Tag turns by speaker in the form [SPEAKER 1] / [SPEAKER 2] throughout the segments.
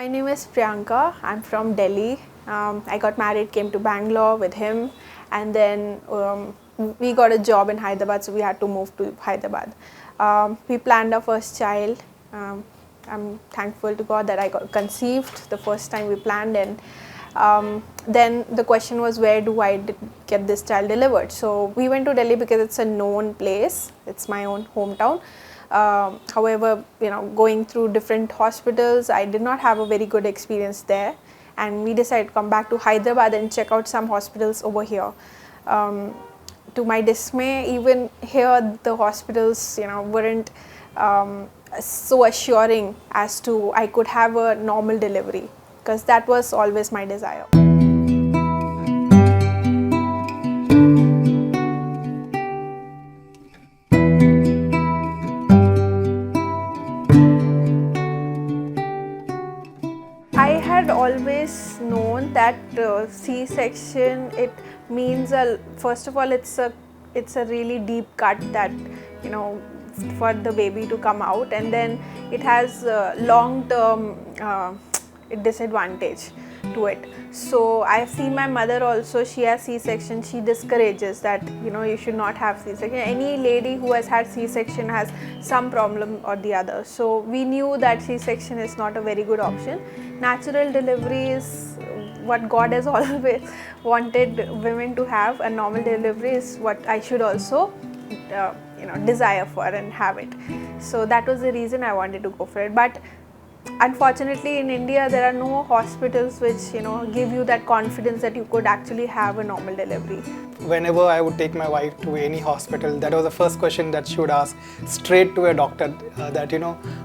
[SPEAKER 1] My name is Priyanka. I'm from Delhi. I got married, came to Bangalore with him, and then we got a job in Hyderabad, so we had to move to Hyderabad. We planned our first child. I'm thankful to God that I got conceived the first time we planned, and then the question was, where do I get this child delivered? So we went to Delhi because it's a known place. It's my own hometown. However, going through different hospitals, I did not have a very good experience there, and we decided to come back to Hyderabad and check out some hospitals over here. To my dismay, even here the hospitals, weren't so assuring as to I could have a normal delivery, because that was always my desire. I had always known that C-section, it means first of all it's a really deep cut that for the baby to come out, and then it has long-term disadvantage to it. So I've seen my mother also, she has C-section, she discourages that you should not have C-section. Any lady who has had C-section has some problem or the other. So we knew that C-section is not a very good option. Natural delivery is what God has always wanted women to have, and normal delivery is what I should also desire for and have it. So that was the reason I wanted to go for it. But unfortunately in India there are no hospitals which give you that confidence that you could actually have a normal delivery.
[SPEAKER 2] Whenever I would take my wife to any hospital, that was the first question that she would ask straight to a doctor, that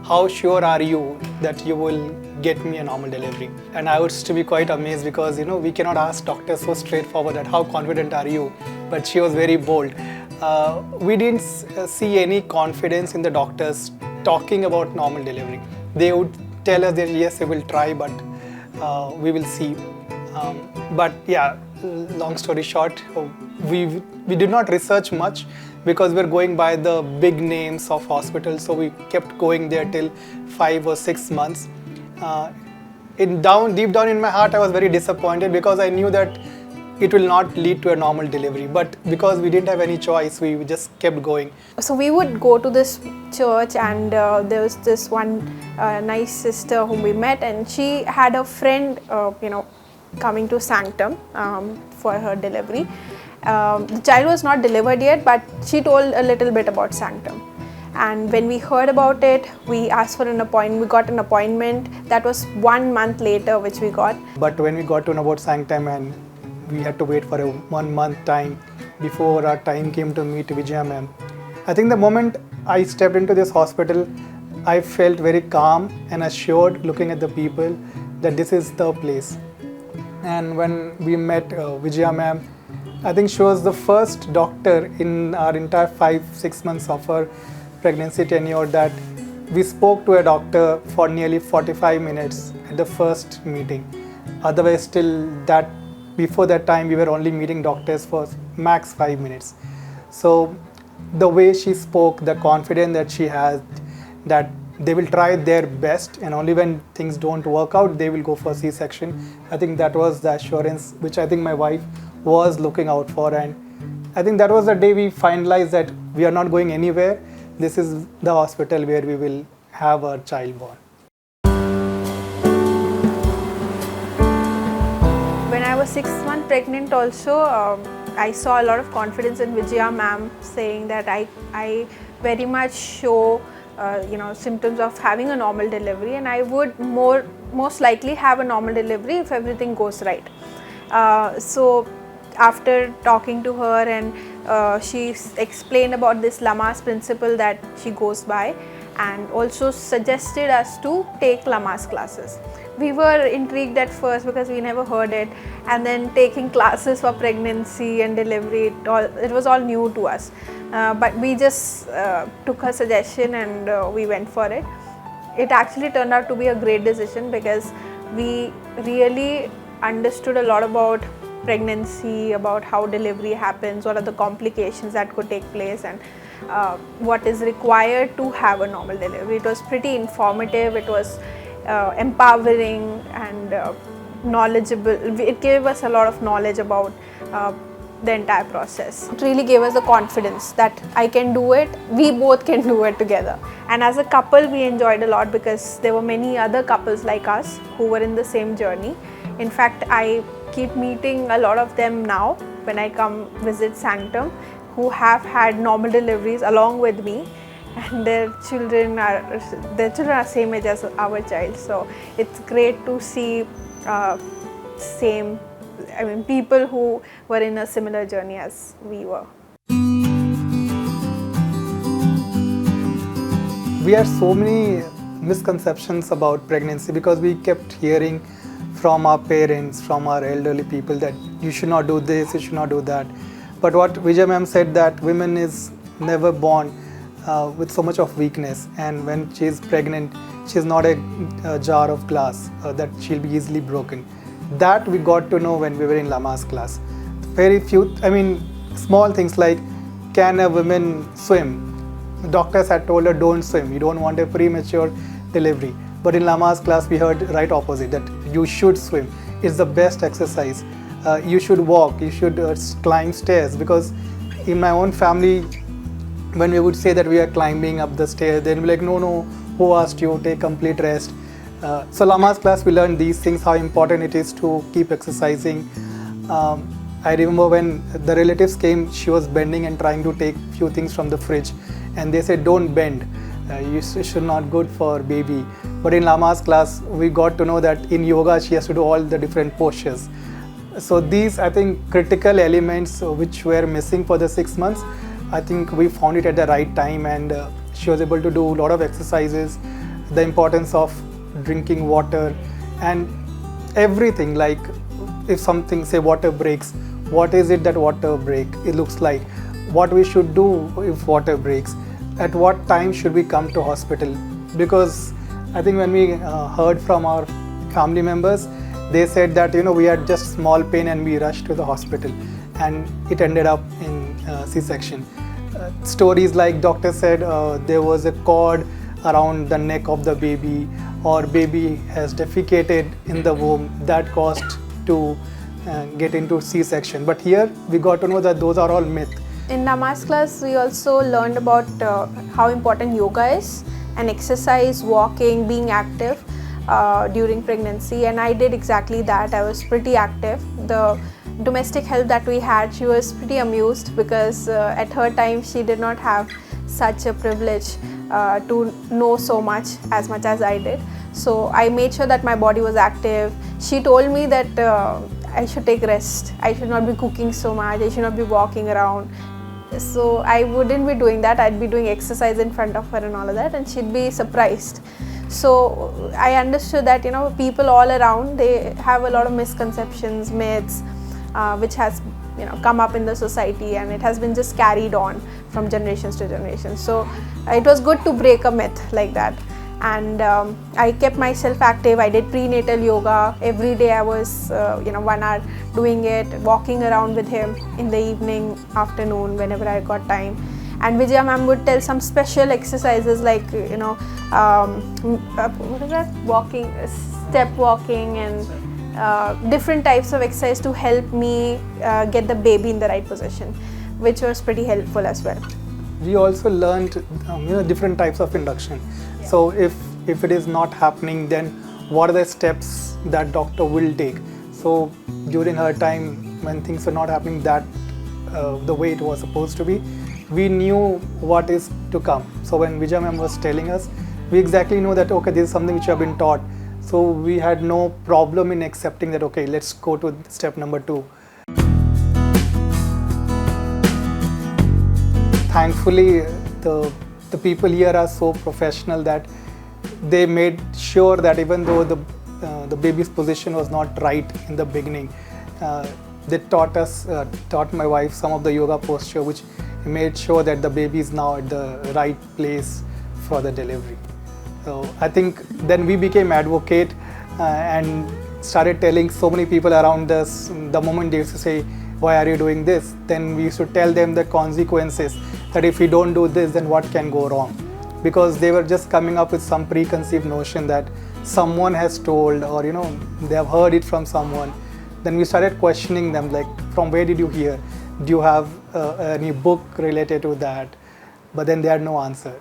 [SPEAKER 2] how sure are you that you will get me a normal delivery? And I was to be quite amazed, because we cannot ask doctors so straightforward that how confident are you, but she was very bold. We didn't see any confidence in the doctors talking about normal delivery. They would tell us that yes, we will try, but we will see. But yeah, long story short, we did not research much, because we're going by the big names of hospitals, so we kept going there till 5 or 6 months. Deep down in my heart, I was very disappointed, because I knew that it will not lead to a normal delivery, but because we didn't have any choice, we just kept going.
[SPEAKER 1] So we would go to this church, and there was this one nice sister whom we met, and she had a friend coming to Sanctum for her delivery. The child was not delivered yet, but she told a little bit about Sanctum. And when we heard about it, we asked for an appointment. We got an appointment. That was 1 month later, which we got.
[SPEAKER 2] But when we got to know about Sanctum, and we had to wait for a 1 month time before our time came to meet Vijaya ma'am. I think the moment I stepped into this hospital, I felt very calm and assured, looking at the people, that this is the place. And when we met Vijaya ma'am, I think she was the first doctor in our entire 5-6 months of her pregnancy tenure that we spoke to a doctor for nearly 45 minutes at the first meeting. Otherwise, before that time, we were only meeting doctors for max 5 minutes. So the way she spoke, the confidence that she has, that they will try their best, and only when things don't work out, they will go for C-section. I think that was the assurance which I think my wife was looking out for. And I think that was the day we finalized that we are not going anywhere. This is the hospital where we will have our child born.
[SPEAKER 1] When I was 6 months pregnant also, I saw a lot of confidence in Vijaya ma'am, saying that I very much show symptoms of having a normal delivery, and I would most likely have a normal delivery if everything goes right. So after talking to her, and she explained about this Lama's principle that she goes by, and also suggested us to take Lama's classes. We were intrigued at first because we never heard it, and then taking classes for pregnancy and delivery, it was all new to us. But we just took her suggestion, and we went for it. It actually turned out to be a great decision, because we really understood a lot about pregnancy, about how delivery happens, what are the complications that could take place, and what is required to have a normal delivery. It was pretty informative. It was empowering and knowledgeable. It gave us a lot of knowledge about the entire process. It really gave us the confidence that I can do it, we both can do it together. And as a couple, we enjoyed a lot because there were many other couples like us who were in the same journey. In fact, I keep meeting a lot of them now when I come visit Sanctum, who have had normal deliveries along with me, and their children are same age as our child. So it's great to see people who were in a similar journey as we were.
[SPEAKER 2] We had so many misconceptions about pregnancy because we kept hearing from our parents, from our elderly people that you should not do this, you should not do that. But what Vijay ma'am said, that women is never born with so much of weakness, and when she is pregnant, she is not a jar of glass that she'll be easily broken. That we got to know when we were in Lama's class. Very few, small things like, can a woman swim? The doctors had told her don't swim, you don't want a premature delivery. But in Lama's class we heard right opposite, that you should swim. It's the best exercise. You should walk, you should climb stairs, because in my own family, when we would say that we are climbing up the stairs, they'd be like, no, who asked you, take complete rest. So Lama's class we learned these things, how important it is to keep exercising. I remember when the relatives came, she was bending and trying to take few things from the fridge, and they said don't bend, you should not good for baby. But in Lama's class we got to know that in yoga she has to do all the different postures. So these, I think, critical elements which were missing for the 6 months, I think we found it at the right time, and she was able to do a lot of exercises, the importance of drinking water and everything. Like if something, say water breaks, what is it that water break it looks like, what we should do if water breaks, at what time should we come to hospital. Because I think when we heard from our family members, they said that we had just small pain and we rushed to the hospital, and it ended up in C-section. Stories like doctor said there was a cord around the neck of the baby, or baby has defecated in the womb, that caused to get into C-section. But here we got to know that those are all myth.
[SPEAKER 1] In Nama's class, we also learned about how important yoga is, and exercise, walking, being active during pregnancy, and I did exactly that. I was pretty active. The domestic help that we had, she was pretty amused because at her time she did not have such a privilege to know so much as I did. So I made sure that my body was active. She told me that I should take rest, I should not be cooking so much, I should not be walking around. So I wouldn't be doing that, I'd be doing exercise in front of her and all of that, and she'd be surprised. So I understood that people all around, they have a lot of misconceptions, myths, which has come up in the society, and it has been just carried on from generations to generations. So it was good to break a myth like that. And I kept myself active. I did prenatal yoga every day. I was 1 hour doing it, walking around with him in the evening, afternoon, whenever I got time. And Vijaya ma'am would tell some special exercises like what is that, walking, step walking, and different types of exercise to help me get the baby in the right position, which was pretty helpful as well.
[SPEAKER 2] We also learned different types of induction. Yeah. So if it is not happening, then what are the steps that doctor will take? So during her time, when things were not happening that the way it was supposed to be, we knew what is to come. So when Vijay ma'am was telling us, we exactly know that okay, this is something which we have been taught. So we had no problem in accepting that okay, let's go to step number 2. Thankfully, the people here are so professional that they made sure that even though the baby's position was not right in the beginning, they taught my wife some of the yoga posture, which made sure that the baby is now at the right place for the delivery. So I think then we became advocate and started telling so many people around us. The moment they used to say, why are you doing this? Then we used to tell them the consequences, that if we don't do this, then what can go wrong? Because they were just coming up with some preconceived notion that someone has told, or they have heard it from someone. Then we started questioning them, like, from where did you hear? Do you have any book related to that? But then they had no answer.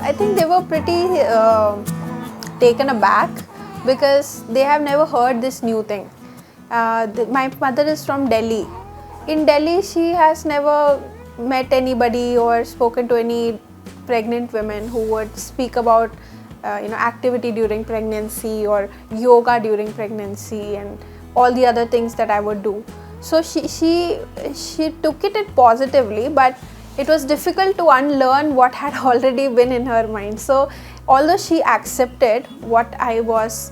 [SPEAKER 1] I think they were pretty taken aback because they have never heard this new thing. My mother is from Delhi. In Delhi, she has never met anybody or spoken to any pregnant women who would speak about activity during pregnancy or yoga during pregnancy and all the other things that I would do. So she took it positively, but it was difficult to unlearn what had already been in her mind. So although she accepted what I was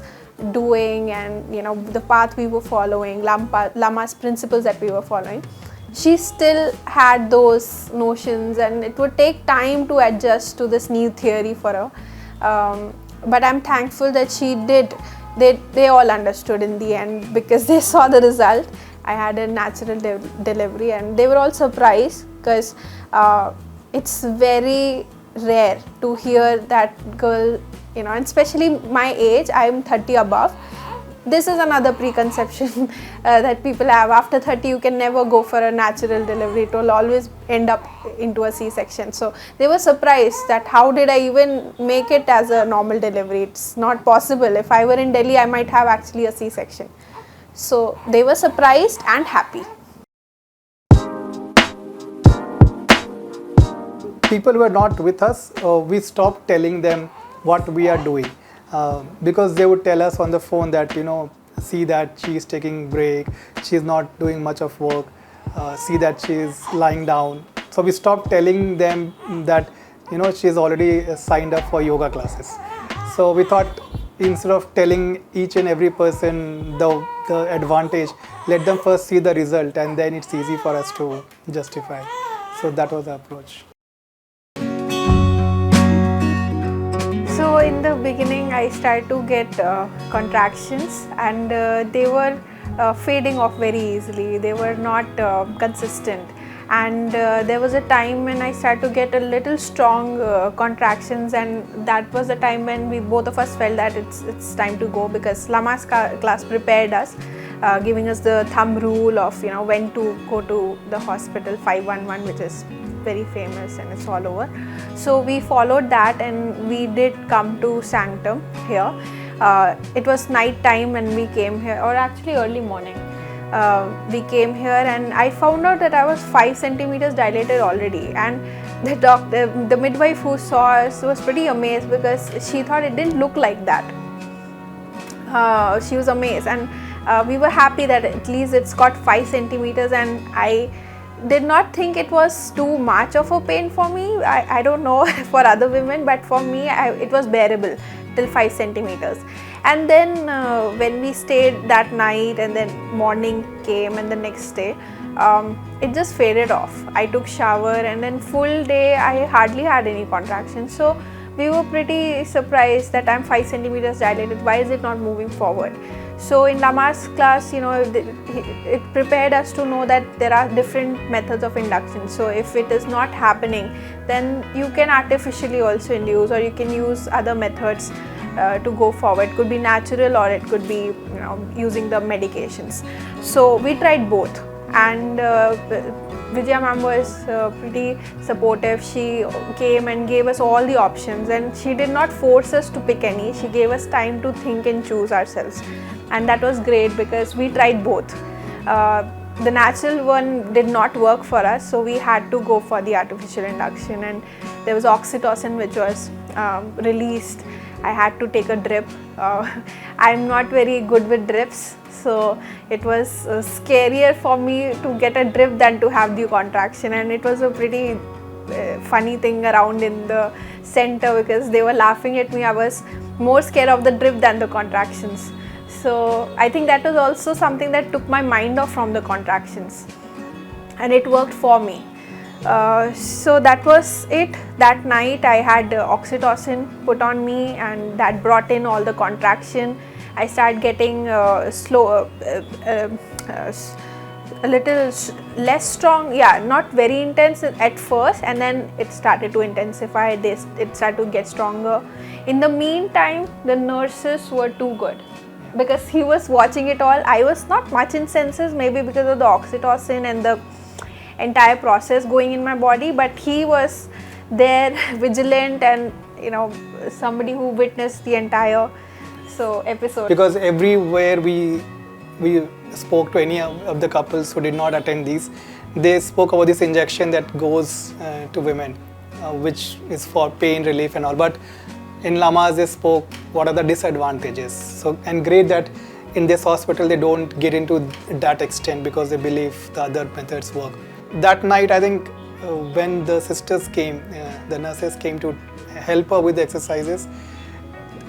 [SPEAKER 1] doing and the path we were following, Lama's principles that we were following, she still had those notions, and it would take time to adjust to this new theory for her. But I'm thankful that she did. They all understood in the end because they saw the result. I had a natural delivery, and they were all surprised because it's very rare to hear that girl, and especially my age, I'm 30 above. This is another preconception that people have. After 30, you can never go for a natural delivery. It will always end up into a C-section. So they were surprised that how did I even make it as a normal delivery? It's not possible. If I were in Delhi, I might have actually a C-section. So they were surprised and happy.
[SPEAKER 2] People were not with us. We stopped telling them what we are doing. Because they would tell us on the phone that see that she is taking break, she is not doing much of work, see that she is lying down. So we stopped telling them that she is already signed up for yoga classes. So we thought, instead of telling each and every person the advantage, let them first see the result, and then it's easy for us to justify. So that was the approach.
[SPEAKER 1] So in the beginning, I started to get contractions, and they were fading off very easily. They were not consistent, and there was a time when I started to get a little strong contractions, and that was the time when both of us felt that it's time to go, because Lama's class prepared us, giving us the thumb rule of when to go to the hospital 511, which is very famous and it's all over. So we followed that, and we did come to Sanctum here. It was night time when we came here, or actually early morning. We came here, and I found out that I was 5 centimeters dilated already, and the midwife who saw us was pretty amazed because she thought it didn't look like that. She was amazed, and we were happy that at least it's got 5 centimeters, and I did not think it was too much of a pain for me. I don't know for other women, but for me it was bearable till 5 centimeters. And then when we stayed that night, and then morning came, and the next day it just faded off. I took shower, and then full day I hardly had any contractions. So we were pretty surprised that I'm 5 centimeters dilated. Why is it not moving forward? So in Lama's class, it prepared us to know that there are different methods of induction. So if it is not happening, then you can artificially also induce, or you can use other methods to go forward. It could be natural, or it could be using the medications. So we tried both, and Vijaya ma'am was pretty supportive. She came and gave us all the options, and she did not force us to pick any. She gave us time to think and choose ourselves, and that was great because we tried both. The natural one did not work for us, so we had to go for the artificial induction, and there was oxytocin which was released. I had to take a drip. I'm not very good with drips, so it was scarier for me to get a drip than to have the contraction, and it was a pretty funny thing around in the center because they were laughing at me. I was more scared of the drip than the contractions. So I think that was also something that took my mind off from the contractions, and it worked for me. So that was it. That night I had oxytocin put on me, and that brought in all the contraction. I started getting a little less strong, yeah, not very intense at first, and then it started to intensify. It started to get stronger. In the meantime, the nurses were too good because he was watching it all. I was not much in senses, maybe because of the oxytocin and the entire process going in my body, but he was there vigilant and somebody who witnessed the entire episode.
[SPEAKER 2] Because everywhere we spoke to any of the couples who did not attend these, they spoke about this injection that goes to women, which is for pain relief and all. But in Lamas, they spoke what are the disadvantages. So, and great that in this hospital they don't get into that extent because they believe the other methods work. That night, I think when the sisters came, the nurses came to help her with the exercises,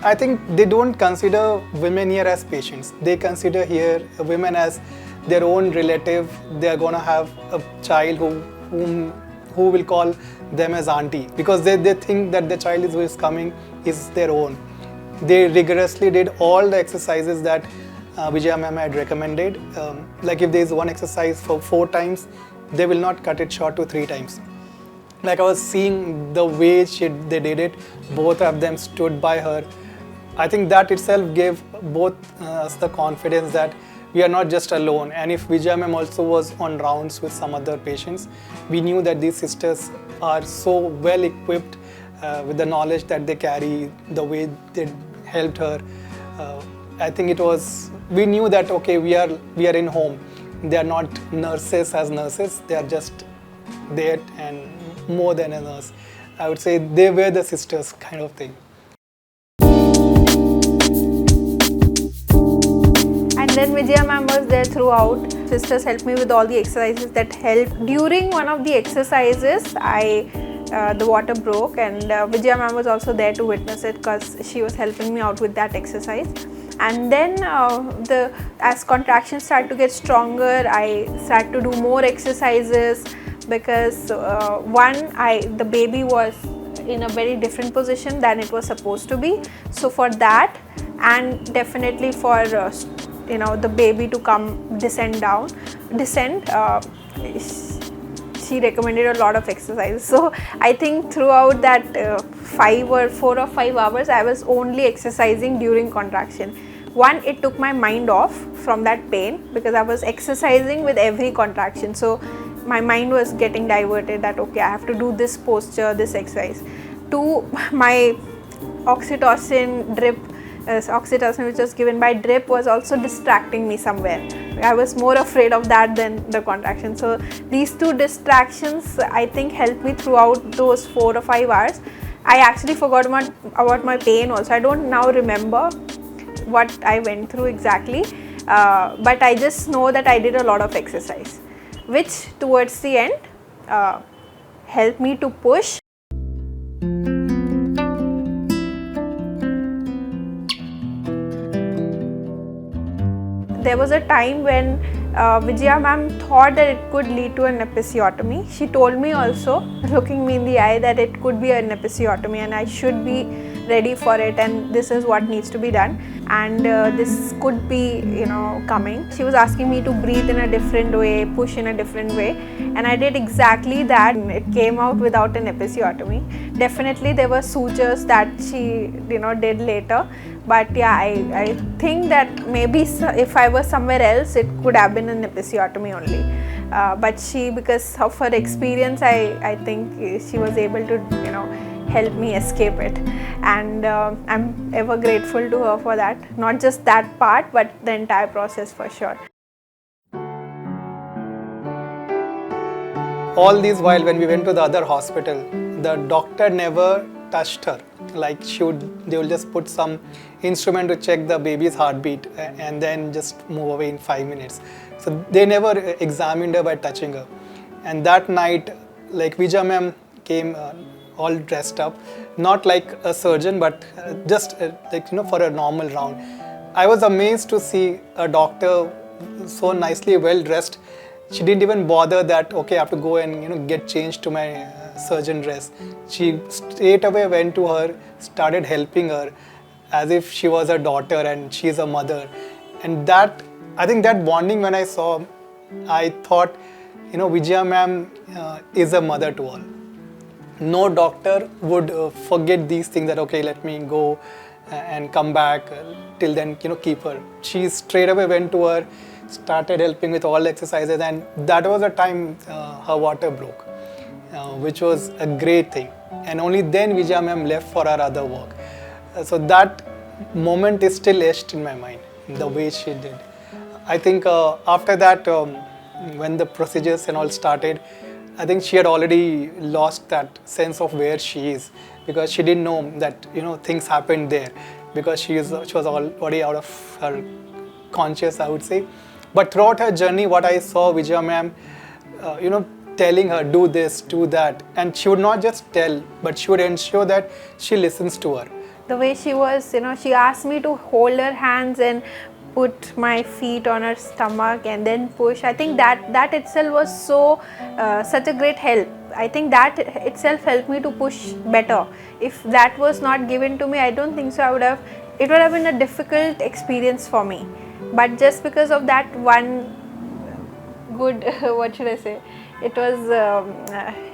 [SPEAKER 2] I think they don't consider women here as patients. They consider here women as their own relative. They are going to have a child who will call them as auntie because they think that the child who is coming is their own. They rigorously did all the exercises that Vijaya ma'am had recommended. Like if there is one exercise for 4 times, they will not cut it short to 3 times. Like I was seeing the way they did it, both of them stood by her. I think that itself gave both us the confidence that we are not just alone. And if Vijaya ma'am also was on rounds with some other patients, we knew that these sisters are so well equipped with the knowledge that they carry, the way they helped her. I think we knew that okay, we are in home. They are not nurses as nurses. They are just there and more than a nurse. I would say they were the sisters kind of thing.
[SPEAKER 1] And then Vijaya ma'am was there throughout. Sisters helped me with all the exercises that helped. During one of the exercises, the water broke, and Vijaya ma'am was also there to witness it because she was helping me out with that exercise. And then as contractions started to get stronger, I started to do more exercises because the baby was in a very different position than it was supposed to be. So for that, and definitely for the baby to descend, she recommended a lot of exercises. So I think throughout that 4 or 5 hours, I was only exercising during contraction. One, it took my mind off from that pain because I was exercising with every contraction. So my mind was getting diverted that okay, I have to do this posture, this exercise. 2, my oxytocin drip, oxytocin which was given by drip was also distracting me somewhere. I was more afraid of that than the contraction. So these 2 distractions I think helped me throughout those 4 or 5 hours. I actually forgot about my pain also. I don't now remember what I went through exactly, but I just know that I did a lot of exercise, which towards the end helped me to push. There was a time when Vijaya ma'am thought that it could lead to an episiotomy. She told me also, looking me in the eye, that it could be an episiotomy and I should be ready for it, and this is what needs to be done, and this could be coming. She was asking me to breathe in a different way, push in a different way, and I did exactly that. It came out without an episiotomy. Definitely there were sutures that she did later, but yeah, I think that maybe if I was somewhere else, it could have been an episiotomy only. But she, because of her experience, I think she was able to help me escape it, and I'm ever grateful to her for that. Not just that part, but the entire process for sure.
[SPEAKER 2] All these while when we went to the other hospital, the doctor never touched her. Like they will just put some instrument to check the baby's heartbeat and then just move away in 5 minutes. So they never examined her by touching her. And that night, like Vijaya ma'am came all dressed up, not like a surgeon, but just for a normal round. I was amazed to see a doctor so nicely well dressed. She didn't even bother that okay, I have to go and get changed to my surgeon dress. She straight away went to her, started helping her as if she was her daughter and she's a mother. And that, I think that bonding, when I saw I thought, Vijaya ma'am is a mother to all. No doctor would forget these things that, okay, let me go and come back, till then, keep her. She straight away went to her, started helping with all exercises, and that was the time her water broke, which was a great thing. And only then Vijaya ma'am left for her other work. So that moment is still etched in my mind, the way she did. I think after that, when the procedures and all started, I think she had already lost that sense of where she is, because she didn't know that things happened there, because she was already out of her conscious, I would say. But throughout her journey, what I saw Vijaya ma'am, telling her, do this, do that, and she would not just tell, but she would ensure that she listens to her.
[SPEAKER 1] The way she was, she asked me to hold her hands and put my feet on her stomach and then push. I think that itself was such a great help. I think that itself helped me to push better. If that was not given to me, I don't think so it would have been a difficult experience for me. But just because of that one good, what should I say, it was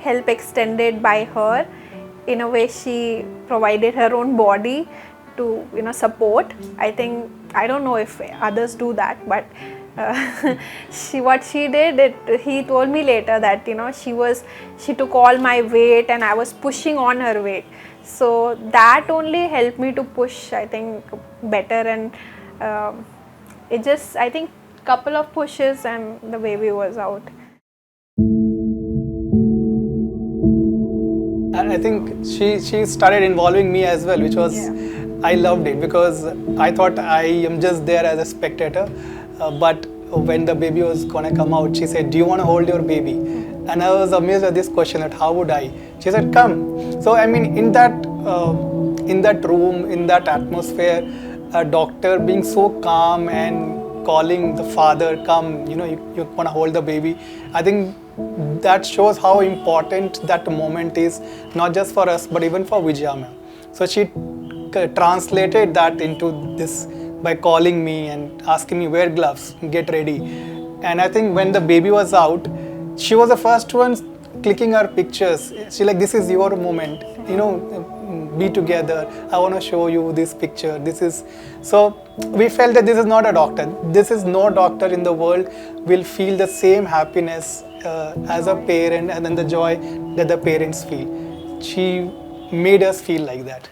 [SPEAKER 1] help extended by her. In a way, she provided her own body to support. I don't know if others do that, but what she did, he told me later that she took all my weight and I was pushing on her weight. So that only helped me to push, I think, better, and it just, I think, couple of pushes and the baby was out.
[SPEAKER 2] I think she started involving me as well, which was, I loved it, because I thought I am just there as a spectator. But when the baby was gonna come out, she said, do you want to hold your baby? And I was amazed at this question, that how would I? She said, come. So I mean, in that room, in that atmosphere, a doctor being so calm and calling the father, come, you want to hold the baby. I think that shows how important that moment is, not just for us, but even for Vijaya ma'am. So she translated that into this by calling me and asking me, wear gloves, get ready. And I think when the baby was out, she was the first one clicking her pictures. She like, this is your moment, be together. I want to show you this picture. So we felt that this is not a doctor. This is no doctor in the world will feel the same happiness as a parent, and then the joy that the parents feel. She made us feel like that.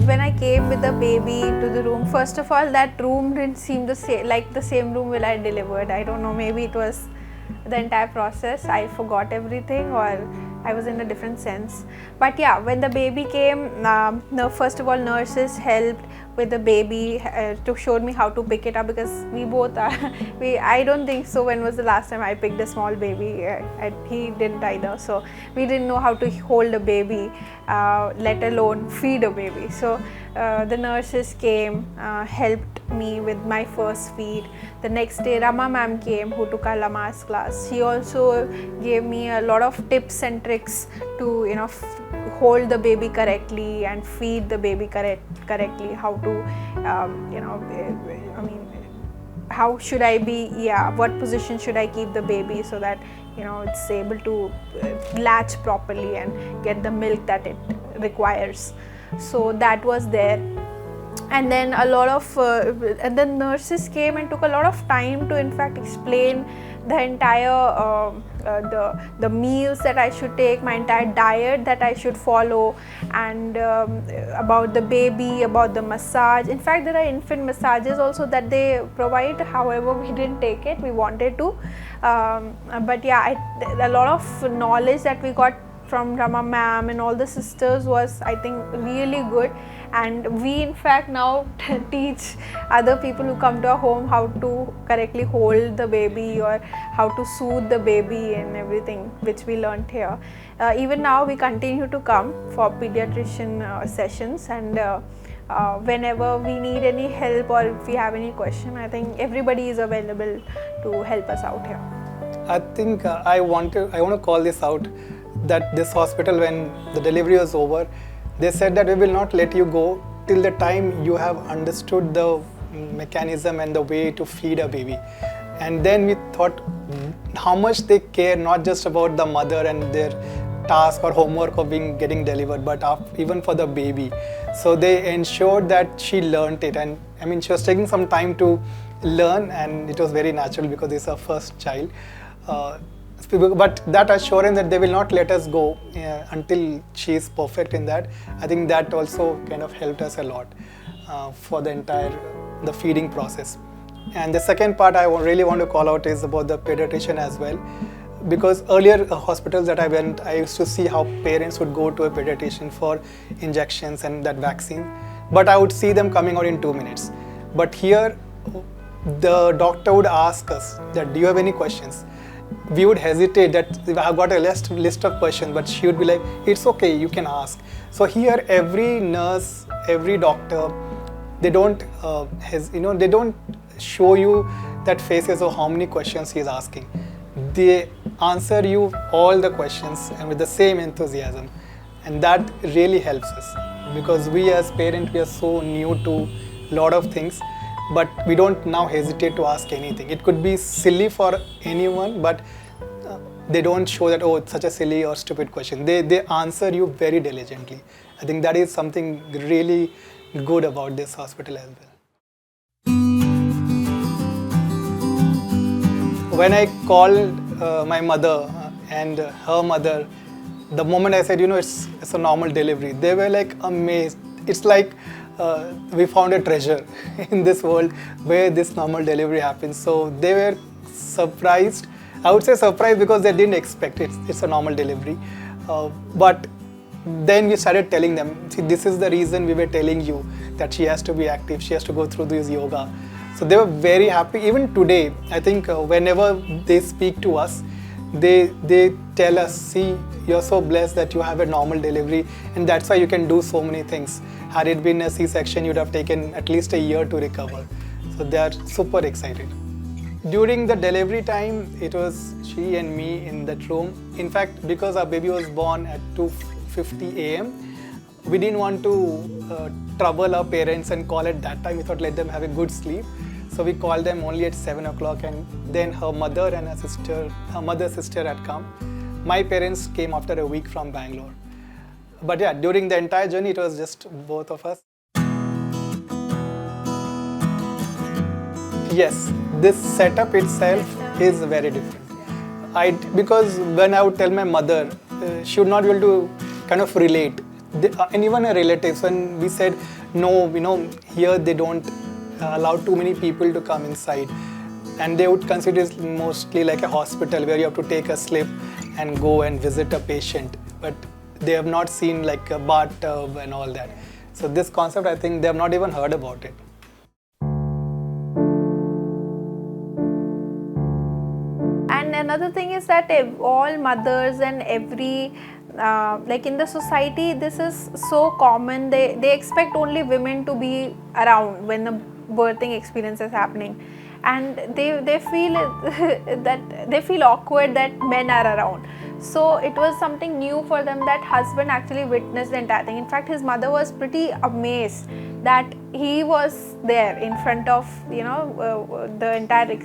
[SPEAKER 1] When I came with the baby to the room, first of all, that room didn't seem like the same room where I delivered. I don't know, maybe it was the entire process. I forgot everything, or I was in a different sense. But yeah, when the baby came, first of all, nurses helped with the baby to show me how to pick it up, because we both are, I don't think so when was the last time I picked a small baby. He didn't either, so we didn't know how to hold a baby, let alone feed a baby. So the nurses came, helped me with my first feed. The next day Rama ma'am came, who took our Lama's class. She also gave me a lot of tips and tricks to hold the baby correctly and feed the baby correctly, how to how should I be, what position should I keep the baby so that it's able to latch properly and get the milk that it requires. So that was there. And then a lot of and then nurses came and took a lot of time to in fact explain the entire the meals that I should take, my entire diet that I should follow, and about the baby, about the massage. In fact, there are infant massages also that they provide. However, we didn't take it, we wanted to, but yeah, a lot of knowledge that we got from Rama ma'am and all the sisters was, I think, really good. And we in fact now teach other people who come to our home how to correctly hold the baby or how to soothe the baby and everything, which we learnt here. Even now we continue to come for pediatrician sessions, and whenever we need any help or if we have any question, I think everybody is available to help us out here.
[SPEAKER 2] I think I want to call this out, that this hospital, when the delivery was over, they said that we will not let you go till the time you have understood the mechanism and the way to feed a baby. And then we thought how much they care, not just about the mother and their task or homework of getting delivered, but even for the baby. So they ensured that she learnt it, and I mean she was taking some time to learn, and it was very natural because it's her first child. But that assurance that they will not let us go until she is perfect in that, I think that also kind of helped us a lot for the feeding process. And the second part I really want to call out is about the pediatrician as well, because earlier hospitals that I went, I used to see how parents would go to a pediatrician for injections and that vaccine, but I would see them coming out in 2 minutes. But here the doctor would ask us that, do you have any questions? We would hesitate that I've got a list of questions, but she would be like, it's okay, you can ask. So here every nurse, every doctor, they don't they don't show you that faces of how many questions he is asking. They answer you all the questions and with the same enthusiasm, and that really helps us, because we as parents, we are so new to a lot of things, but we don't now hesitate to ask anything. It could be silly for anyone, but they don't show that, oh, it's such a silly or stupid question. They answer you very diligently. I think that is something really good about this hospital as well. When I called my mother and her mother, the moment I said, it's a normal delivery, they were like amazed. It's like we found a treasure in this world where this normal delivery happens. So they were surprised. I would say surprised because they didn't expect it. It's a normal delivery. But then we started telling them, see, this is the reason we were telling you that she has to be active, she has to go through this yoga. So they were very happy. Even today, I think whenever they speak to us, they tell us, see, you're so blessed that you have a normal delivery, and that's why you can do so many things. Had it been a C-section, you'd have taken at least a year to recover. So they are super excited. During the delivery time, it was she and me in that room. In fact, because our baby was born at 2:50 a.m., we didn't want to trouble our parents and call at that time. We thought, let them have a good sleep. So we called them only at 7 o'clock, and then her mother and her mother's sister had come. My parents came after a week from Bangalore. But yeah, during the entire journey, it was just both of us. Yes, this setup itself is very different. Because when I would tell my mother, she would not be able to kind of relate. And even her relatives, when we said, no, here they don't allow too many people to come inside. And they would consider it mostly like a hospital where you have to take a slip and go and visit a patient. But they have not seen like a bathtub and all that. So this concept, I think they have not even heard about it.
[SPEAKER 1] And another thing is that all mothers and every like in the society, this is so common. They expect only women to be around when the birthing experience is happening, and they feel that they feel awkward that men are around. So it was something new for them that husband actually witnessed the entire thing. In fact, his mother was pretty amazed that he was there in front of the entire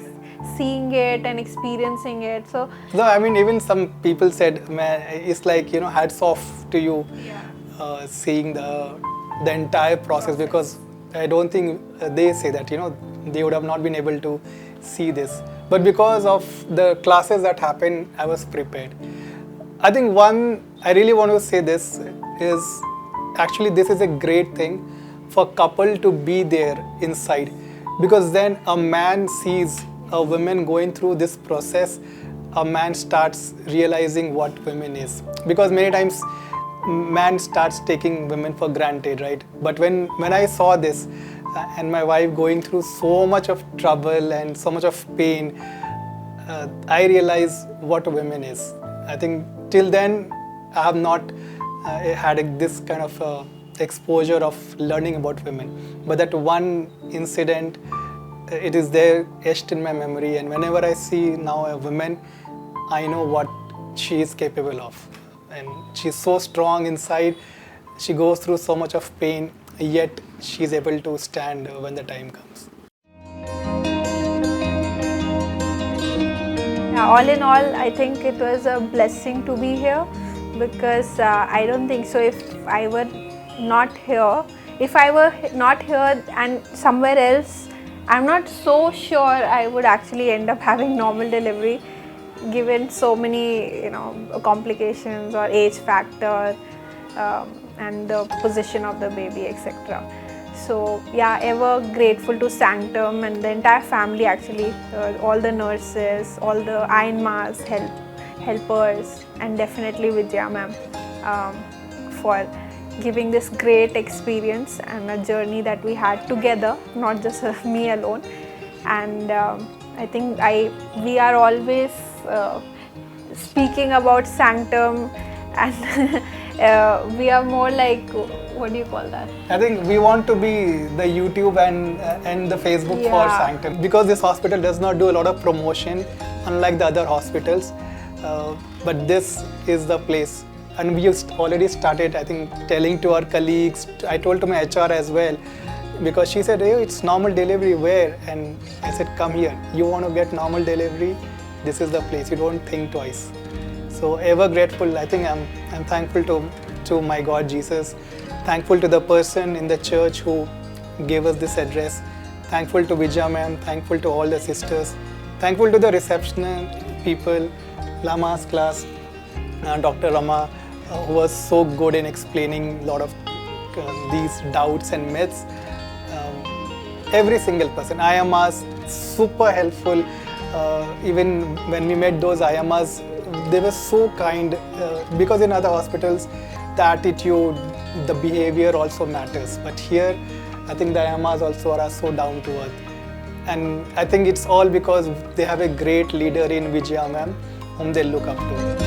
[SPEAKER 1] seeing it and experiencing it. So
[SPEAKER 2] no, I mean, even some people said, man, it's like, hats off to you, seeing the entire process, because I don't think they say that, they would have not been able to see this. But because of the classes that happened, I was prepared. I think I really want to say this is, actually this is a great thing for couple to be there inside, because then a man sees a woman going through this process, a man starts realizing what women is. Because many times man starts taking women for granted, right? But when I saw this and my wife going through so much of trouble and so much of pain, I realized what a woman is. I think till then I have not had this kind of exposure of learning about women. But that one incident, it is there etched in my memory, and whenever I see now a woman, I know what she is capable of. And she's so strong inside, she goes through so much of pain, yet she's able to stand when the time comes.
[SPEAKER 1] yeah, all in all, I think it was a blessing to be here, because I don't think so. If I were not here, and somewhere else, I'm not so sure I would actually end up having normal delivery, given so many complications or age factor, and the position of the baby, etc. So yeah, ever grateful to Sanctum and the entire family, actually, all the nurses, all the Ayanmas, helpers, and definitely Vijaya ma'am, for giving this great experience and a journey that we had together, not just me alone. And I think we are always speaking about Sanctum, and we are more like, what do you call that?
[SPEAKER 2] I think we want to be the YouTube and the Facebook for
[SPEAKER 1] Yeah.
[SPEAKER 2] Sanctum, because this hospital does not do a lot of promotion, unlike the other hospitals. But this is the place, and we already started, I think, telling to our colleagues. I told to my HR as well, because she said, "Hey, it's normal delivery where?" And I said, "Come here. You want to get normal delivery? This is the place. You don't think twice." So ever grateful. I think I'm thankful to my God Jesus. Thankful to the person in the church who gave us this address. Thankful to Vijaya ma'am. Thankful to all the sisters. Thankful to the reception people, Lama's class, Dr. Rama, who was so good in explaining a lot of these doubts and myths. Every single person, Ayamas, super helpful. Even when we met those Ayamas, they were so kind, because in other hospitals, the attitude, the behavior also matters. But here, I think the Ayamas also are so down to earth. And I think it's all because they have a great leader in Vijaya ma'am, whom they look up to.